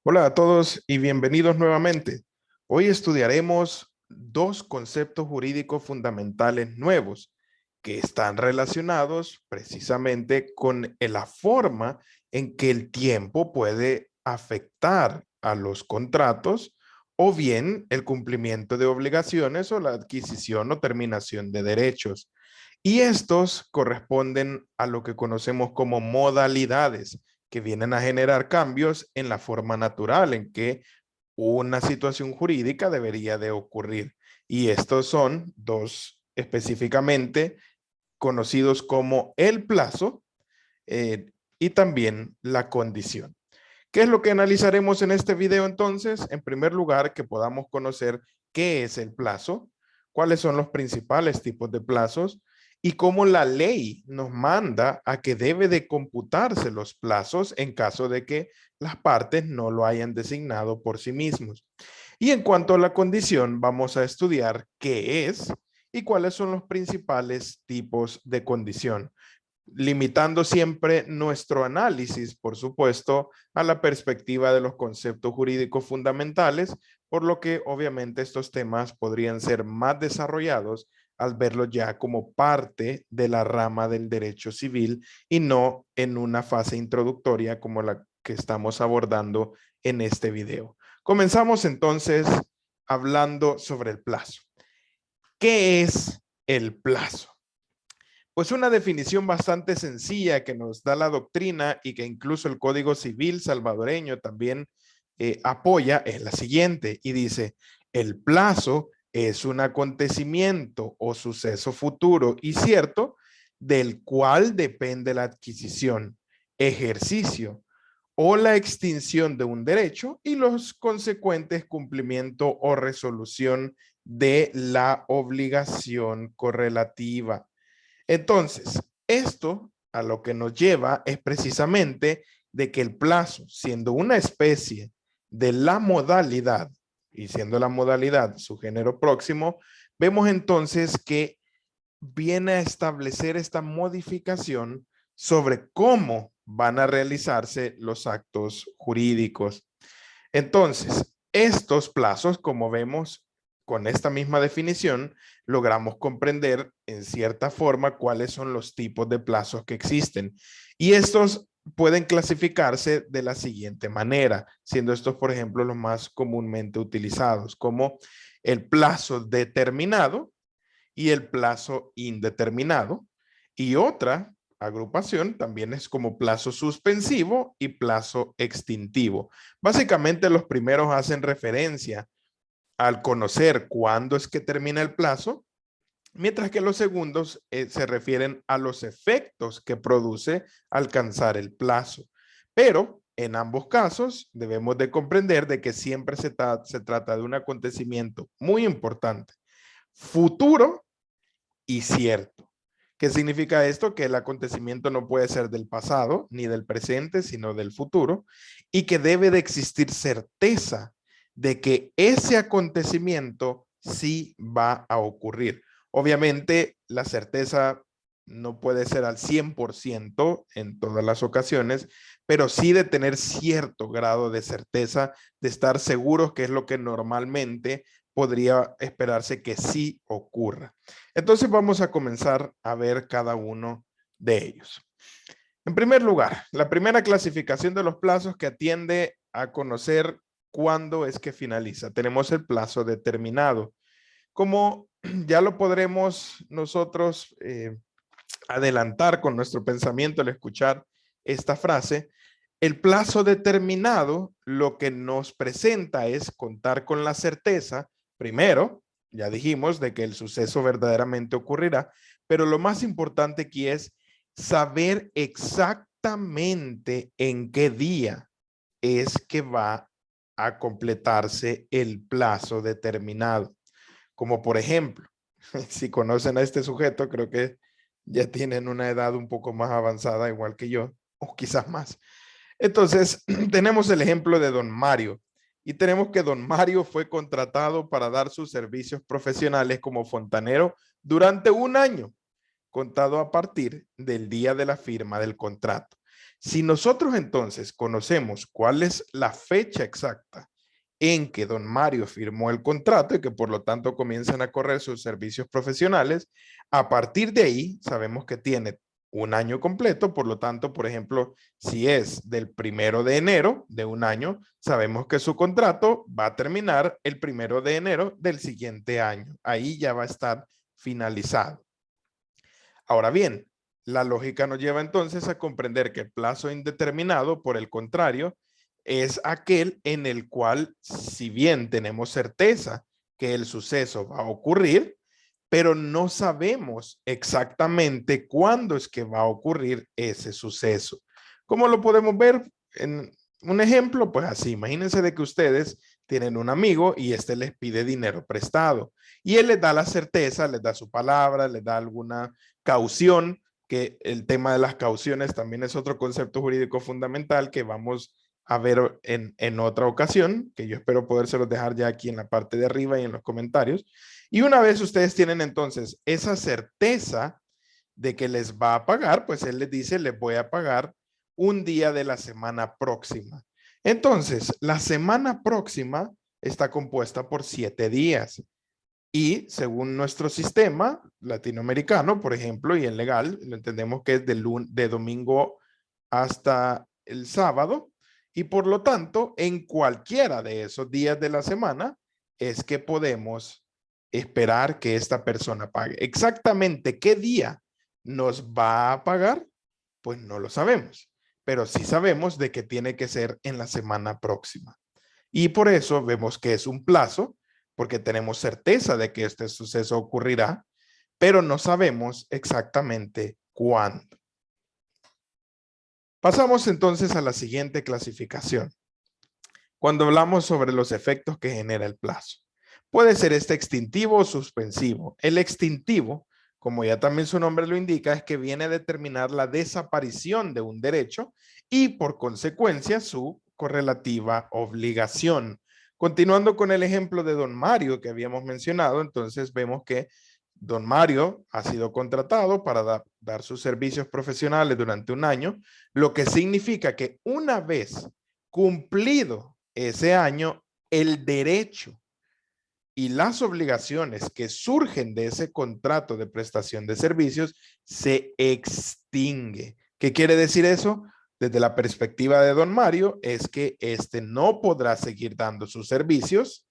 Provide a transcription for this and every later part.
Hola a todos y bienvenidos nuevamente. Hoy estudiaremos dos conceptos jurídicos fundamentales nuevos que están relacionados precisamente con la forma en que el tiempo puede afectar a los contratos o bien el cumplimiento de obligaciones o la adquisición o terminación de derechos. Y estos corresponden a lo que conocemos como modalidades, que vienen a generar cambios en la forma natural en que una situación jurídica debería de ocurrir. Y estos son dos específicamente conocidos como el plazo y también la condición. ¿Qué es lo que analizaremos en este video entonces? En primer lugar, que podamos conocer qué es el plazo, cuáles son los principales tipos de plazos y cómo la ley nos manda a que debe de computarse los plazos en caso de que las partes no lo hayan designado por sí mismos. Y en cuanto a la condición, vamos a estudiar qué es y cuáles son los principales tipos de condición, limitando siempre nuestro análisis, por supuesto, a la perspectiva de los conceptos jurídicos fundamentales, por lo que obviamente estos temas podrían ser más desarrollados al verlos ya como parte de la rama del derecho civil y no en una fase introductoria como la que estamos abordando en este video. Comenzamos entonces hablando sobre el plazo. ¿Qué es el plazo? Pues una definición bastante sencilla que nos da la doctrina y que incluso el Código Civil salvadoreño también apoya es la siguiente y dice, el plazo es un acontecimiento o suceso futuro y cierto del cual depende la adquisición, ejercicio o la extinción de un derecho y los consecuentes cumplimiento o resolución de la obligación correlativa. Entonces, esto a lo que nos lleva es precisamente de que el plazo, siendo una especie de la modalidad y siendo la modalidad su género próximo, vemos entonces que viene a establecer esta modificación sobre cómo van a realizarse los actos jurídicos. Entonces, estos plazos, como vemos con esta misma definición, logramos comprender en cierta forma cuáles son los tipos de plazos que existen. Y estos pueden clasificarse de la siguiente manera, siendo estos, por ejemplo, los más comúnmente utilizados, como el plazo determinado y el plazo indeterminado. Y otra agrupación también es como plazo suspensivo y plazo extintivo. Básicamente los primeros hacen referencia al conocer cuándo es que termina el plazo, mientras que los segundos se refieren a los efectos que produce alcanzar el plazo. Pero en ambos casos debemos de comprender de que siempre se trata de un acontecimiento muy importante, futuro y cierto. ¿Qué significa esto? Que el acontecimiento no puede ser del pasado ni del presente, sino del futuro, y que debe de existir certeza de que ese acontecimiento sí va a ocurrir. Obviamente, la certeza no puede ser al 100% en todas las ocasiones, pero sí de tener cierto grado de certeza, de estar seguros que es lo que normalmente podría esperarse que sí ocurra. Entonces vamos a comenzar a ver cada uno de ellos. En primer lugar, la primera clasificación de los plazos que atiende a conocer cuándo es que finaliza. Tenemos el plazo determinado. Como ya lo podremos nosotros adelantar con nuestro pensamiento al escuchar esta frase, el plazo determinado lo que nos presenta es contar con la certeza, primero, ya dijimos, de que el suceso verdaderamente ocurrirá, pero lo más importante aquí es saber exactamente en qué día es que va a completarse el plazo determinado. Como por ejemplo, si conocen a este sujeto, creo que ya tienen una edad un poco más avanzada, igual que yo, o quizás más. Entonces, tenemos el ejemplo de don Mario y tenemos que don Mario fue contratado para dar sus servicios profesionales como fontanero durante un año, contado a partir del día de la firma del contrato. Si nosotros entonces conocemos cuál es la fecha exacta en que don Mario firmó el contrato y que por lo tanto comienzan a correr sus servicios profesionales, a partir de ahí sabemos que tiene un año completo, por lo tanto, por ejemplo, si es del 1 de enero de un año, sabemos que su contrato va a terminar el 1 de enero del siguiente año. Ahí ya va a estar finalizado. Ahora bien, la lógica nos lleva entonces a comprender que el plazo indeterminado, por el contrario, es aquel en el cual, si bien tenemos certeza que el suceso va a ocurrir, pero no sabemos exactamente cuándo es que va a ocurrir ese suceso. ¿Cómo lo podemos ver? En un ejemplo, pues así, imagínense de que ustedes tienen un amigo y este les pide dinero prestado y él les da la certeza, les da su palabra, les da alguna caución, que el tema de las cauciones también es otro concepto jurídico fundamental que vamos a ver en otra ocasión, que yo espero podérselos dejar ya aquí en la parte de arriba y en los comentarios. Y una vez ustedes tienen entonces esa certeza de que les va a pagar, pues él les dice, les voy a pagar un día de la semana próxima. Entonces, la semana próxima está compuesta por 7 días. Y según nuestro sistema latinoamericano, por ejemplo, y en legal, lo entendemos que es de domingo hasta el sábado. Y por lo tanto, en cualquiera de esos días de la semana es que podemos esperar que esta persona pague. Exactamente qué día nos va a pagar, pues no lo sabemos, pero sí sabemos de que tiene que ser en la semana próxima. Y por eso vemos que es un plazo, porque tenemos certeza de que este suceso ocurrirá, pero no sabemos exactamente cuándo. Pasamos entonces a la siguiente clasificación. Cuando hablamos sobre los efectos que genera el plazo. Puede ser este extintivo o suspensivo. El extintivo, como ya también su nombre lo indica, es que viene a determinar la desaparición de un derecho y por consecuencia su correlativa obligación. Continuando con el ejemplo de don Mario que habíamos mencionado, entonces vemos que don Mario ha sido contratado para dar sus servicios profesionales durante un año, lo que significa que una vez cumplido ese año, el derecho y las obligaciones que surgen de ese contrato de prestación de servicios se extingue. ¿Qué quiere decir eso? Desde la perspectiva de don Mario, es que este no podrá seguir dando sus servicios,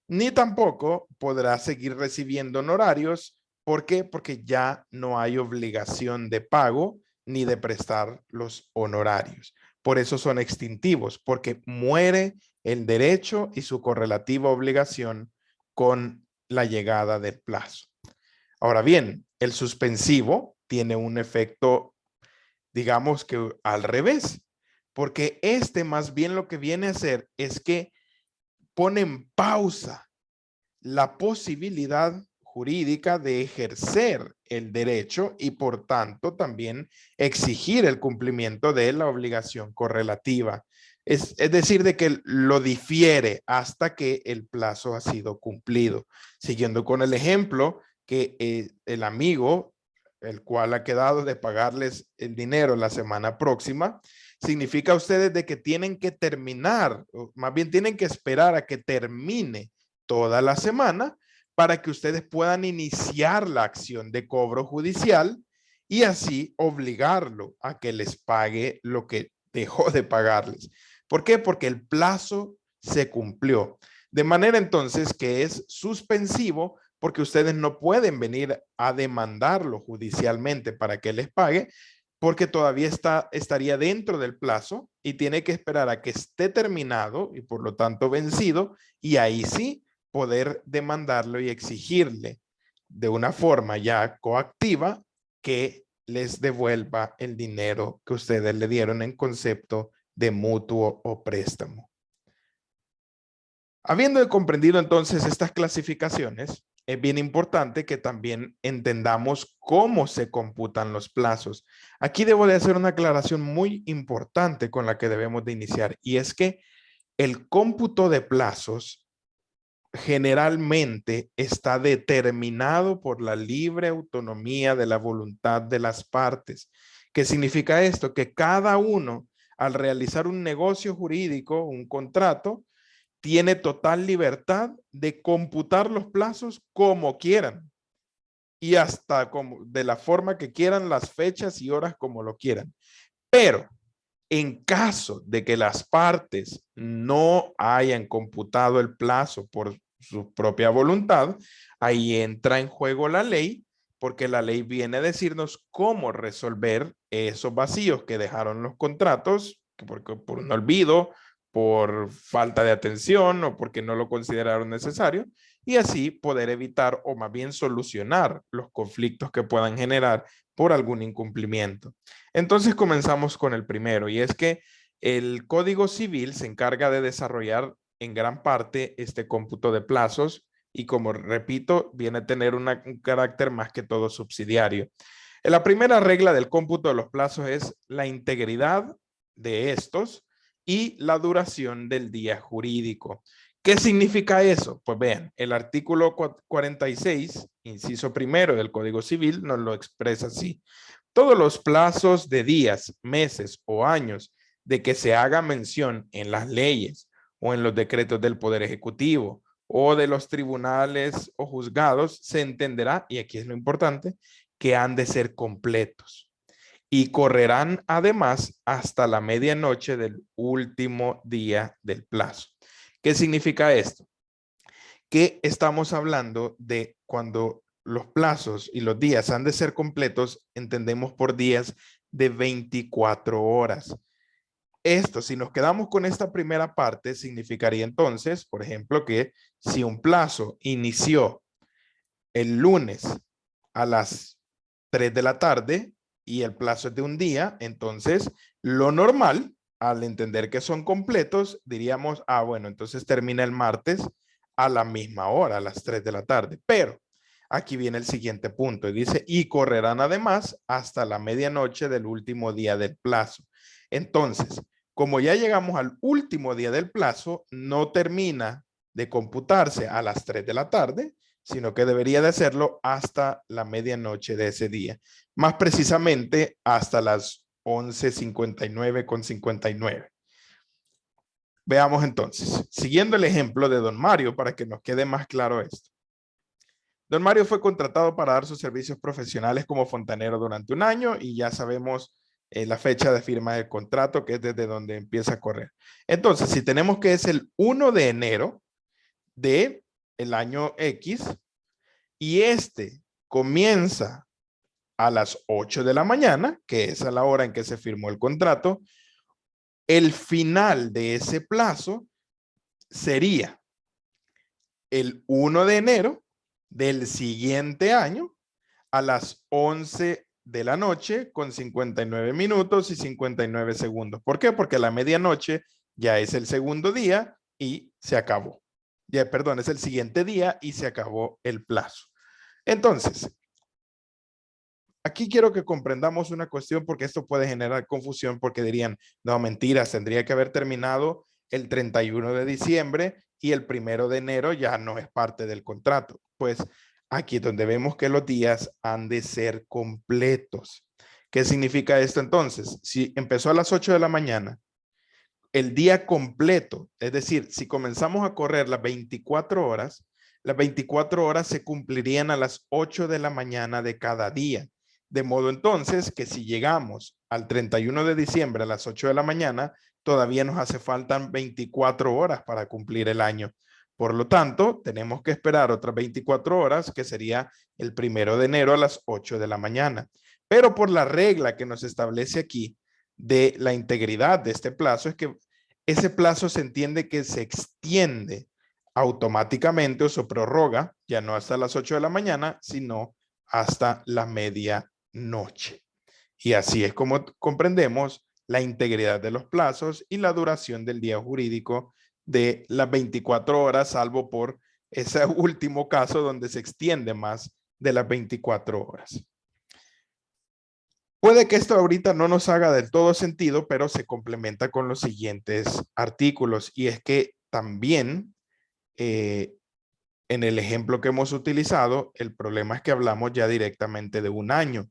ni tampoco podrá seguir recibiendo honorarios. ¿Por qué? Porque ya no hay obligación de pago ni de prestar los honorarios. Por eso son extintivos, porque muere el derecho y su correlativa obligación con la llegada del plazo. Ahora bien, el suspensivo tiene un efecto, digamos que al revés, porque este más bien lo que viene a hacer es que pone en pausa la posibilidad jurídica de ejercer el derecho y por tanto también exigir el cumplimiento de la obligación correlativa. Es decir, de que lo difiere hasta que el plazo ha sido cumplido. Siguiendo con el ejemplo que el amigo, el cual ha quedado de pagarles el dinero la semana próxima, significa a ustedes de que tienen que terminar, o más bien tienen que esperar a que termine toda la semana para que ustedes puedan iniciar la acción de cobro judicial y así obligarlo a que les pague lo que dejó de pagarles. ¿Por qué? Porque el plazo se cumplió. De manera entonces que es suspensivo porque ustedes no pueden venir a demandarlo judicialmente para que les pague porque todavía estaría dentro del plazo y tiene que esperar a que esté terminado y por lo tanto vencido y ahí sí poder demandarlo y exigirle de una forma ya coactiva que les devuelva el dinero que ustedes le dieron en concepto de mutuo o préstamo. Habiendo comprendido entonces estas clasificaciones, es bien importante que también entendamos cómo se computan los plazos. Aquí debo de hacer una aclaración muy importante con la que debemos de iniciar y es que el cómputo de plazos generalmente está determinado por la libre autonomía de la voluntad de las partes. ¿Qué significa esto? Que cada uno, al realizar un negocio jurídico, un contrato, tiene total libertad de computar los plazos como quieran y hasta como, de la forma que quieran, las fechas y horas como lo quieran. Pero en caso de que las partes no hayan computado el plazo por su propia voluntad, ahí entra en juego la ley, porque la ley viene a decirnos cómo resolver esos vacíos que dejaron los contratos, porque por un olvido, por falta de atención o porque no lo consideraron necesario, y así poder evitar o más bien solucionar los conflictos que puedan generar por algún incumplimiento. Entonces comenzamos con el primero, y es que el Código Civil se encarga de desarrollar en gran parte este cómputo de plazos y, como repito, viene a tener un carácter más que todo subsidiario. La primera regla del cómputo de los plazos es la integridad de estos y la duración del día jurídico. ¿Qué significa eso? Pues vean, el artículo 46, inciso primero del Código Civil, nos lo expresa así. Todos los plazos de días, meses o años de que se haga mención en las leyes o en los decretos del Poder Ejecutivo o de los tribunales o juzgados, se entenderá, y aquí es lo importante, que han de ser completos y correrán además hasta la medianoche del último día del plazo. ¿Qué significa esto? Que estamos hablando de cuando los plazos y los días han de ser completos, entendemos por días de 24 horas. Esto, si nos quedamos con esta primera parte, significaría entonces, por ejemplo, que si un plazo inició el lunes a las 3 de la tarde y el plazo es de un día, entonces lo normal, al entender que son completos, diríamos, bueno, entonces termina el martes a la misma hora, a las 3 de la tarde. Pero aquí viene el siguiente punto y dice, y correrán además hasta la medianoche del último día del plazo. Entonces, como ya llegamos al último día del plazo, no termina de computarse a las 3 de la tarde, sino que debería de hacerlo hasta la medianoche de ese día. Más precisamente hasta las 11:59:59. Veamos entonces, siguiendo el ejemplo de don Mario para que nos quede más claro esto. Don Mario fue contratado para dar sus servicios profesionales como fontanero durante un año y ya sabemos la fecha de firma del contrato, que es desde donde empieza a correr. Entonces, si tenemos que es el 1 de enero del año X, y este comienza a las 8 de la mañana, que es a la hora en que se firmó el contrato, el final de ese plazo sería el 1 de enero del siguiente año a las 11 de la noche con 59 minutos y 59 segundos. ¿Por qué? Porque la medianoche ya es el segundo día y se acabó. Ya, perdón, es el siguiente día y se acabó el plazo. Entonces, aquí quiero que comprendamos una cuestión porque esto puede generar confusión porque dirían, no, mentiras, tendría que haber terminado el 31 de diciembre y el 1 de enero ya no es parte del contrato. Pues aquí es donde vemos que los días han de ser completos. ¿Qué significa esto entonces? Si empezó a las 8 de la mañana, el día completo, es decir, si comenzamos a correr las 24 horas, las 24 horas se cumplirían a las 8 de la mañana de cada día. De modo entonces que si llegamos al 31 de diciembre a las 8 de la mañana, todavía nos hace faltan 24 horas para cumplir el año. Por lo tanto, tenemos que esperar otras 24 horas, que sería el 1 de enero a las 8 de la mañana. Pero por la regla que nos establece aquí de la integridad de este plazo, es que ese plazo se entiende que se extiende automáticamente o se prorroga, ya no hasta las 8 de la mañana, sino hasta la medianoche. Y así es como comprendemos la integridad de los plazos y la duración del día jurídico de las 24 horas, salvo por ese último caso donde se extiende más de las 24 horas. Puede que esto ahorita no nos haga del todo sentido, pero se complementa con los siguientes artículos. Y es que también en el ejemplo que hemos utilizado, el problema es que hablamos ya directamente de un año.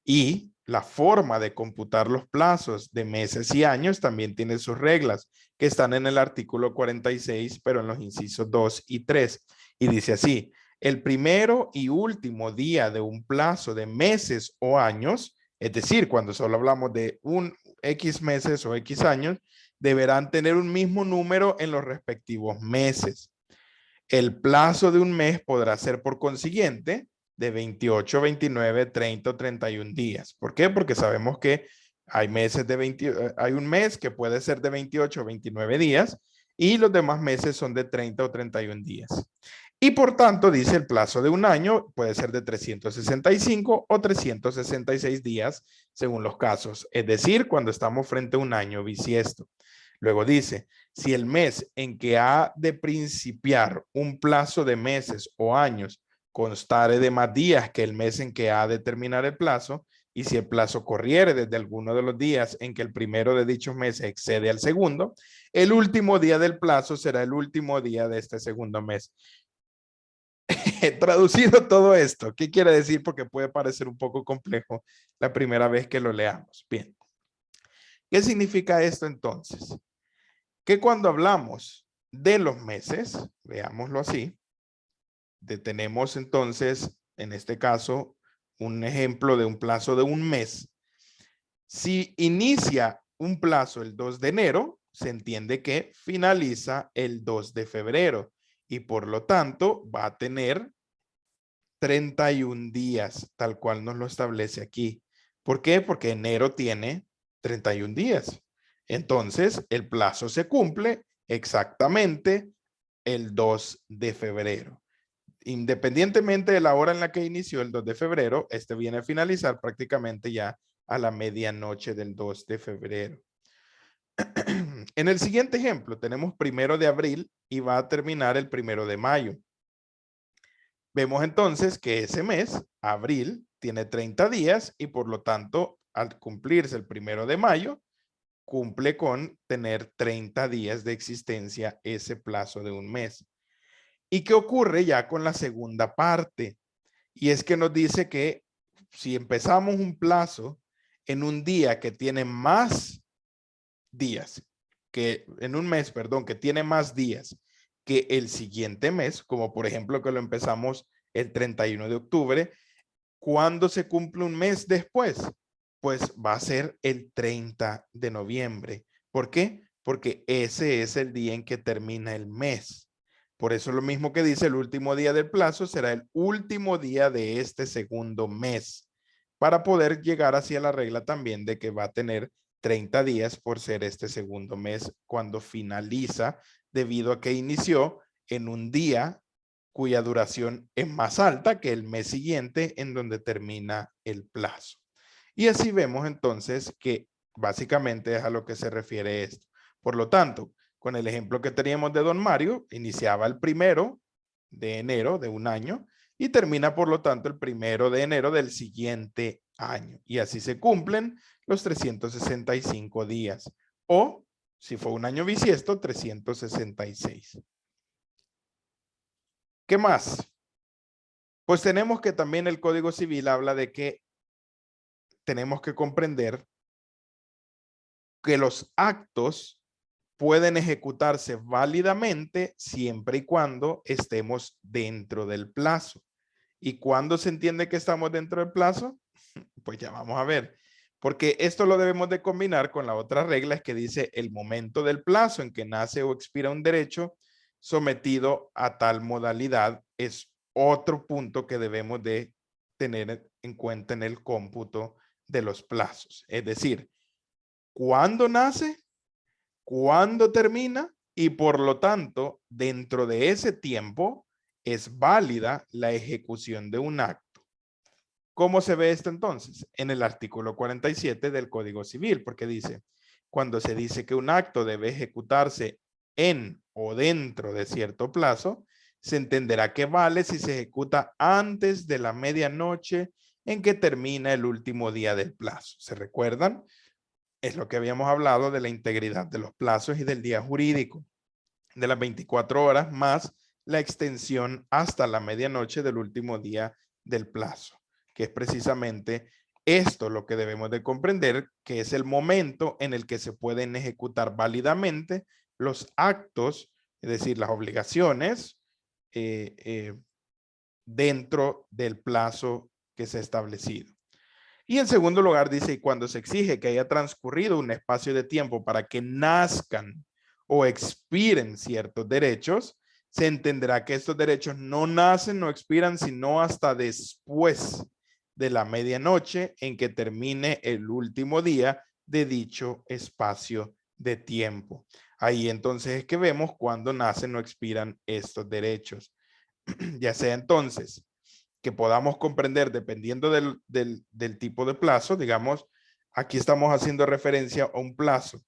Y la forma de computar los plazos de meses y años también tiene sus reglas que están en el artículo 46, pero en los incisos 2 y 3. Y dice así: el primero y último día de un plazo de meses o años, es decir, cuando solo hablamos de un X meses o X años, deberán tener un mismo número en los respectivos meses. El plazo de un mes podrá ser, por consiguiente, de 28, 29, 30 o 31 días. ¿Por qué? Porque sabemos que hay meses de 20, hay un mes que puede ser de 28 o 29 días y los demás meses son de 30 o 31 días. Y por tanto, dice, el plazo de un año puede ser de 365 o 366 días según los casos. Es decir, cuando estamos frente a un año bisiesto. Luego dice, si el mes en que ha de principiar un plazo de meses o años constare de más días que el mes en que ha de terminar el plazo, y si el plazo corriere desde alguno de los días en que el primero de dichos meses excede al segundo, el último día del plazo será el último día de este segundo mes. Traducido todo esto, ¿qué quiere decir? Porque puede parecer un poco complejo la primera vez que lo leamos. Bien, ¿qué significa esto entonces? Que cuando hablamos de los meses, veámoslo así, tenemos entonces, en este caso, un ejemplo de un plazo de un mes. Si inicia un plazo el 2 de enero, se entiende que finaliza el 2 de febrero y por lo tanto va a tener 31 días, tal cual nos lo establece aquí. ¿Por qué? Porque enero tiene 31 días. Entonces, el plazo se cumple exactamente el 2 de febrero. Independientemente de la hora en la que inició el 2 de febrero, este viene a finalizar prácticamente ya a la medianoche del 2 de febrero. En el siguiente ejemplo, tenemos 1 de abril y va a terminar el 1 de mayo. Vemos entonces que ese mes, abril, tiene 30 días y por lo tanto, al cumplirse el 1 de mayo, cumple con tener 30 días de existencia ese plazo de un mes. ¿Y qué ocurre ya con la segunda parte? Y es que nos dice que si empezamos un plazo en un día que tiene más días, que en un mes, perdón, que tiene más días que el siguiente mes, como por ejemplo que lo empezamos el 31 de octubre, ¿cuándo se cumple un mes después? Pues va a ser el 30 de noviembre. ¿Por qué? Porque ese es el día en que termina el mes. Por eso lo mismo que dice, el último día del plazo será el último día de este segundo mes, para poder llegar hacia la regla también de que va a tener 30 días por ser este segundo mes cuando finaliza, debido a que inició en un día cuya duración es más alta que el mes siguiente en donde termina el plazo. Y así vemos entonces que básicamente es a lo que se refiere esto. Por lo tanto, con el ejemplo que teníamos de don Mario, iniciaba el 1 de enero de un año y termina por lo tanto el 1 de enero del siguiente año. Y así se cumplen los 365 días. O, si fue un año bisiesto, 366. ¿Qué más? Pues tenemos que también el Código Civil habla de que tenemos que comprender que los actos pueden ejecutarse válidamente siempre y cuando estemos dentro del plazo. ¿Y cuándo se entiende que estamos dentro del plazo? Pues ya vamos a ver. Porque esto lo debemos de combinar con la otra regla que dice el momento del plazo en que nace o expira un derecho sometido a tal modalidad es otro punto que debemos de tener en cuenta en el cómputo de los plazos. Es decir, ¿cuándo nace? ¿Cuándo termina? Y por lo tanto, dentro de ese tiempo es válida la ejecución de un acto. ¿Cómo se ve esto entonces? En el artículo 47 del Código Civil, porque dice, cuando se dice que un acto debe ejecutarse en o dentro de cierto plazo, se entenderá que vale si se ejecuta antes de la medianoche en que termina el último día del plazo. ¿Se recuerdan? Es lo que habíamos hablado de la integridad de los plazos y del día jurídico, de las 24 horas más la extensión hasta la medianoche del último día del plazo, que es precisamente Esto es lo que debemos de comprender, que es el momento en el que se pueden ejecutar válidamente los actos, es decir, las obligaciones, dentro del plazo que se ha establecido. Y en segundo lugar dice, cuando se exige que haya transcurrido un espacio de tiempo para que nazcan o expiren ciertos derechos, se entenderá que estos derechos no nacen, no expiran, sino hasta después de la medianoche en que termine el último día de dicho espacio de tiempo. Ahí entonces es que vemos cuando nacen o expiran estos derechos. Ya sea entonces que podamos comprender dependiendo del tipo de plazo, digamos, aquí estamos haciendo referencia a un plazo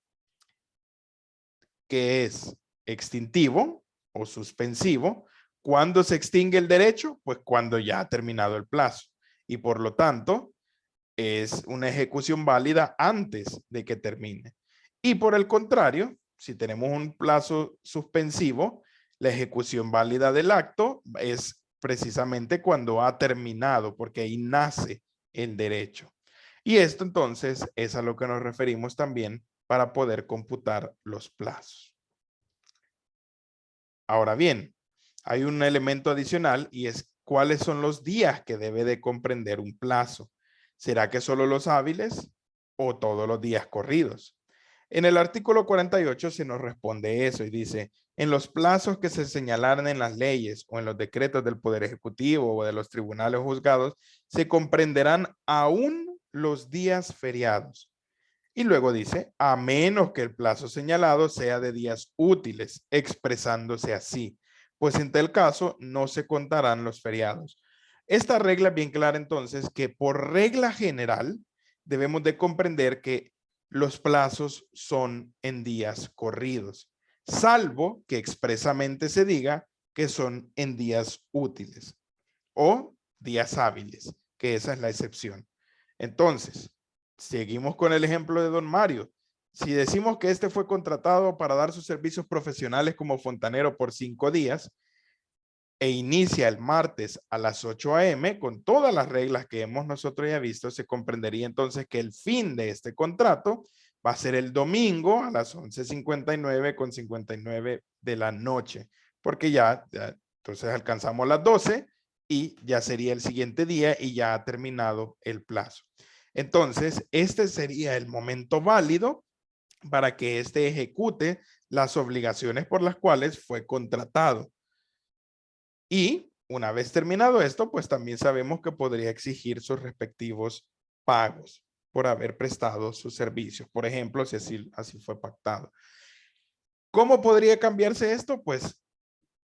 que es extintivo o suspensivo. ¿Cuándo se extingue el derecho? Pues cuando ya ha terminado el plazo. Y por lo tanto, es una ejecución válida antes de que termine. Y por el contrario, si tenemos un plazo suspensivo, la ejecución válida del acto es precisamente cuando ha terminado, porque ahí nace el derecho. Y esto entonces es a lo que nos referimos también para poder computar los plazos. Ahora bien, hay un elemento adicional y es cuáles son los días que debe de comprender un plazo. ¿Será que solo los hábiles o todos los días corridos? En el artículo 48 se nos responde eso y dice, en los plazos que se señalaran en las leyes o en los decretos del Poder Ejecutivo o de los tribunales o juzgados, se comprenderán aún los días feriados. Y luego dice, a menos que el plazo señalado sea de días útiles, expresándose así, pues en tal caso no se contarán los feriados. Esta regla es bien clara entonces que por regla general debemos de comprender que los plazos son en días corridos, salvo que expresamente se diga que son en días útiles o días hábiles, que esa es la excepción. Entonces, seguimos con el ejemplo de don Mario. Si decimos que este fue contratado para dar sus servicios profesionales como fontanero por 5 días e inicia el martes a las 8 a.m., con todas las reglas que hemos nosotros ya visto, se comprendería entonces que el fin de este contrato va a ser el domingo a las 11:59 de la noche, porque ya entonces alcanzamos las 12 y ya sería el siguiente día y ya ha terminado el plazo. Entonces, este sería el momento válido para que éste ejecute las obligaciones por las cuales fue contratado. Y una vez terminado esto, pues también sabemos que podría exigir sus respectivos pagos por haber prestado sus servicios. Por ejemplo, si así fue pactado. ¿Cómo podría cambiarse esto? Pues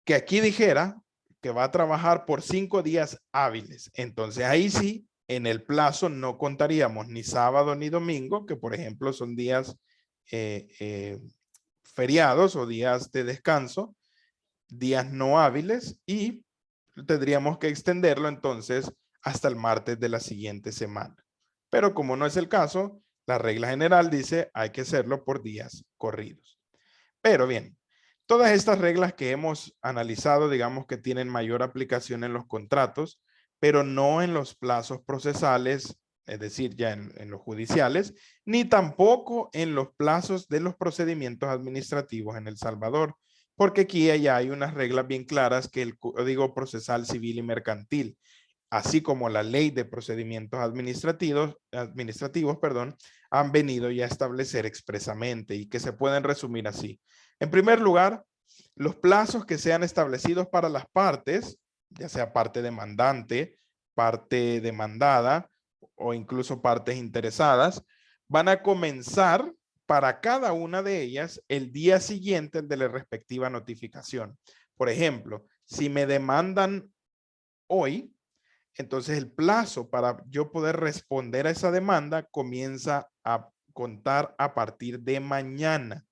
que aquí dijera que va a trabajar por 5 días hábiles. Entonces ahí sí, en el plazo no contaríamos ni sábado ni domingo, que por ejemplo son días feriados o días de descanso, días no hábiles, y tendríamos que extenderlo entonces hasta el martes de la siguiente semana. Pero como no es el caso, la regla general dice hay que hacerlo por días corridos. Pero bien, todas estas reglas que hemos analizado, digamos que tienen mayor aplicación en los contratos, pero no en los plazos procesales, es decir, ya en los judiciales, ni tampoco en los plazos de los procedimientos administrativos en El Salvador, porque aquí ya hay unas reglas bien claras que el Código Procesal Civil y Mercantil, así como la Ley de Procedimientos Administrativos, han venido ya a establecer expresamente y que se pueden resumir así. En primer lugar, los plazos que sean establecidos para las partes, ya sea parte demandante, parte demandada o incluso partes interesadas, van a comenzar para cada una de ellas el día siguiente de la respectiva notificación. Por ejemplo, si me demandan hoy, entonces el plazo para yo poder responder a esa demanda comienza a contar a partir de mañana.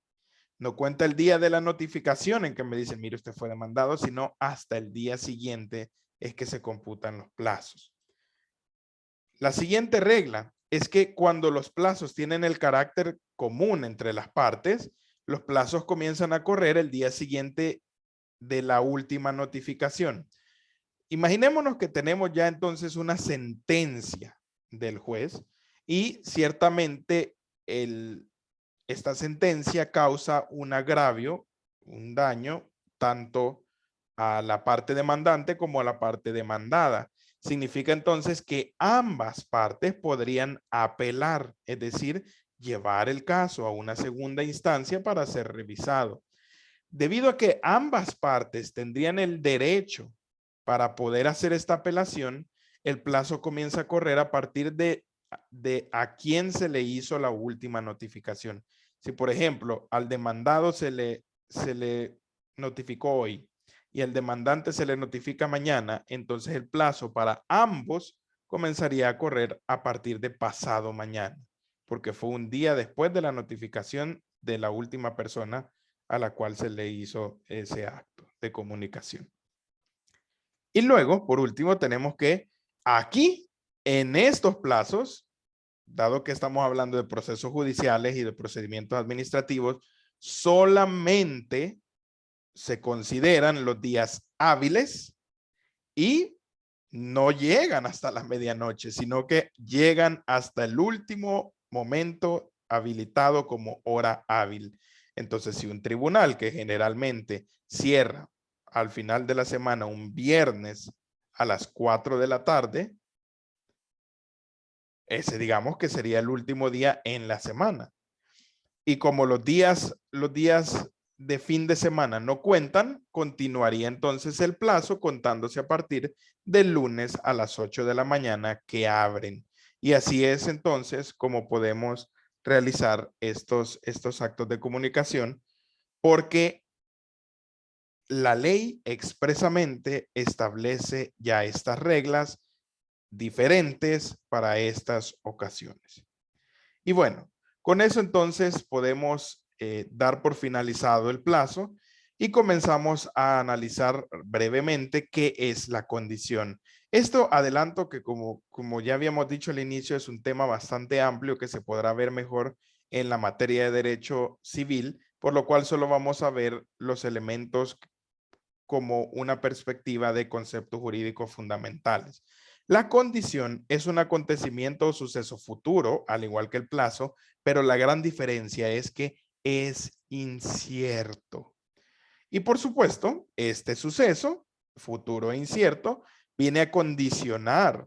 No cuenta el día de la notificación en que me dicen, mire, usted fue demandado, sino hasta el día siguiente es que se computan los plazos. La siguiente regla es que cuando los plazos tienen el carácter común entre las partes, los plazos comienzan a correr el día siguiente de la última notificación. Imaginémonos que tenemos ya entonces una sentencia del juez y ciertamente esta sentencia causa un agravio, un daño, tanto a la parte demandante como a la parte demandada. Significa entonces que ambas partes podrían apelar, es decir, llevar el caso a una segunda instancia para ser revisado. Debido a que ambas partes tendrían el derecho para poder hacer esta apelación, el plazo comienza a correr a partir de a quién se le hizo la última notificación. Si, por ejemplo, al demandado se le notificó hoy y al demandante se le notifica mañana, entonces el plazo para ambos comenzaría a correr a partir de pasado mañana, porque fue un día después de la notificación de la última persona a la cual se le hizo ese acto de comunicación. Y luego, por último, tenemos que aquí, en estos plazos, dado que estamos hablando de procesos judiciales y de procedimientos administrativos, solamente se consideran los días hábiles y no llegan hasta la medianoche, sino que llegan hasta el último momento habilitado como hora hábil. Entonces, si un tribunal que generalmente cierra al final de la semana un viernes a las 4 de la tarde, ese digamos que sería el último día en la semana. Y como los días de fin de semana no cuentan, continuaría entonces el plazo contándose a partir del lunes a las 8 de la mañana que abren. Y así es entonces como podemos realizar estos actos de comunicación, porque la ley expresamente establece ya estas reglas diferentes para estas ocasiones. Y bueno, con eso entonces podemos dar por finalizado el plazo y comenzamos a analizar brevemente qué es la condición. Esto adelanto que como ya habíamos dicho al inicio, es un tema bastante amplio que se podrá ver mejor en la materia de derecho civil, por lo cual solo vamos a ver los elementos como una perspectiva de conceptos jurídicos fundamentales. La condición es un acontecimiento o suceso futuro, al igual que el plazo, pero la gran diferencia es que es incierto. Y por supuesto, este suceso, futuro e incierto, viene a condicionar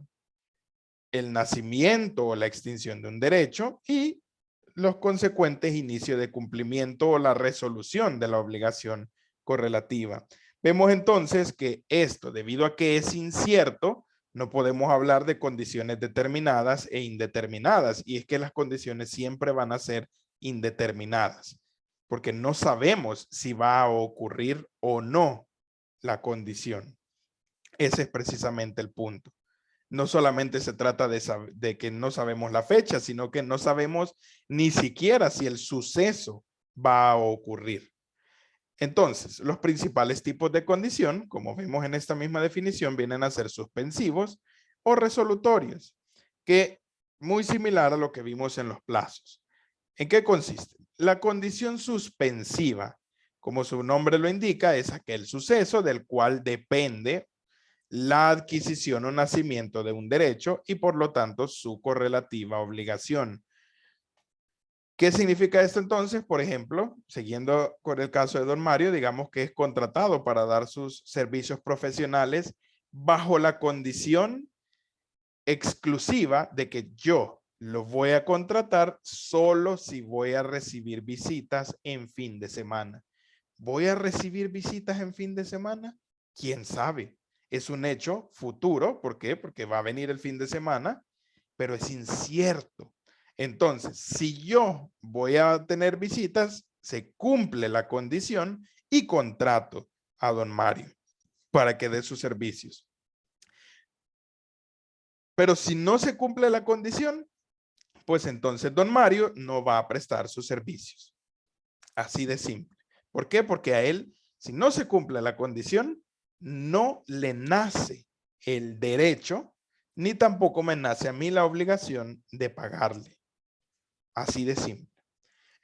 el nacimiento o la extinción de un derecho y los consecuentes inicios de cumplimiento o la resolución de la obligación correlativa. Vemos entonces que esto, debido a que es incierto, no podemos hablar de condiciones determinadas e indeterminadas, y es que las condiciones siempre van a ser indeterminadas, porque no sabemos si va a ocurrir o no la condición. Ese es precisamente el punto. No solamente se trata de que no sabemos la fecha, sino que no sabemos ni siquiera si el suceso va a ocurrir. Entonces, los principales tipos de condición, como vemos en esta misma definición, vienen a ser suspensivos o resolutorios, que muy similar a lo que vimos en los plazos. ¿En qué consiste? La condición suspensiva, como su nombre lo indica, es aquel suceso del cual depende la adquisición o nacimiento de un derecho y por lo tanto su correlativa obligación. ¿Qué significa esto entonces? Por ejemplo, siguiendo con el caso de don Mario, digamos que es contratado para dar sus servicios profesionales bajo la condición exclusiva de que yo lo voy a contratar solo si voy a recibir visitas en fin de semana. ¿Voy a recibir visitas en fin de semana? ¿Quién sabe? Es un hecho futuro. ¿Por qué? Porque va a venir el fin de semana, pero es incierto. Entonces, si yo voy a tener visitas, se cumple la condición y contrato a don Mario para que dé sus servicios. Pero si no se cumple la condición, pues entonces don Mario no va a prestar sus servicios. Así de simple. ¿Por qué? Porque a él, si no se cumple la condición, no le nace el derecho, ni tampoco me nace a mí la obligación de pagarle. Así de simple.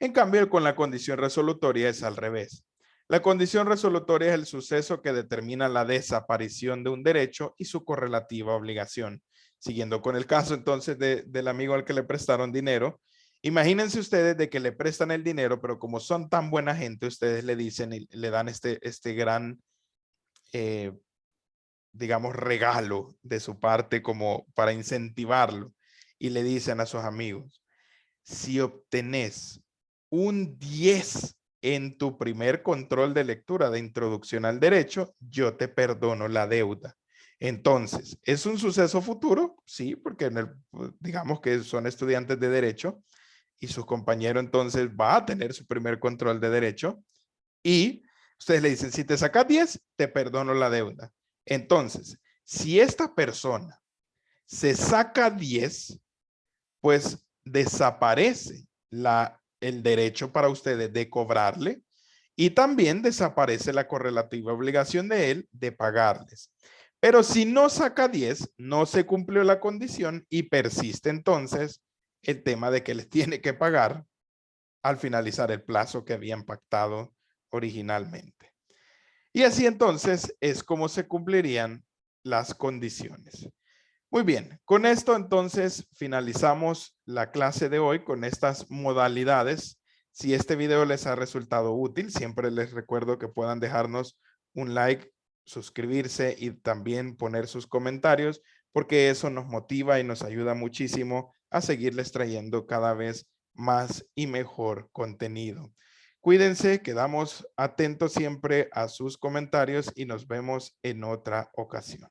En cambio, con la condición resolutoria es al revés. La condición resolutoria es el suceso que determina la desaparición de un derecho y su correlativa obligación. siguiendo con el caso entonces del amigo al que le prestaron dinero, imagínense ustedes de que le prestan el dinero, pero como son tan buena gente, ustedes le dicen y le dan este gran, eh, digamos, regalo de su parte como para incentivarlo. Y le dicen a sus amigos, si obtenés un 10 en tu primer control de lectura de introducción al derecho, yo te perdono la deuda. Entonces, ¿es un suceso futuro? Sí, porque digamos que son estudiantes de derecho y su compañero entonces va a tener su primer control de derecho y ustedes le dicen, si te sacas 10, te perdono la deuda. Entonces, si esta persona se saca 10, pues desaparece el derecho para ustedes de cobrarle y también desaparece la correlativa obligación de él de pagarles. Pero si no saca 10, no se cumplió la condición y persiste entonces el tema de que les tiene que pagar al finalizar el plazo que habían pactado originalmente. Y así entonces es como se cumplirían las condiciones. Muy bien, con esto entonces finalizamos la clase de hoy con estas modalidades. Si este video les ha resultado útil, siempre les recuerdo que puedan dejarnos un like, suscribirse y también poner sus comentarios, porque eso nos motiva y nos ayuda muchísimo a seguirles trayendo cada vez más y mejor contenido. Cuídense, quedamos atentos siempre a sus comentarios y nos vemos en otra ocasión.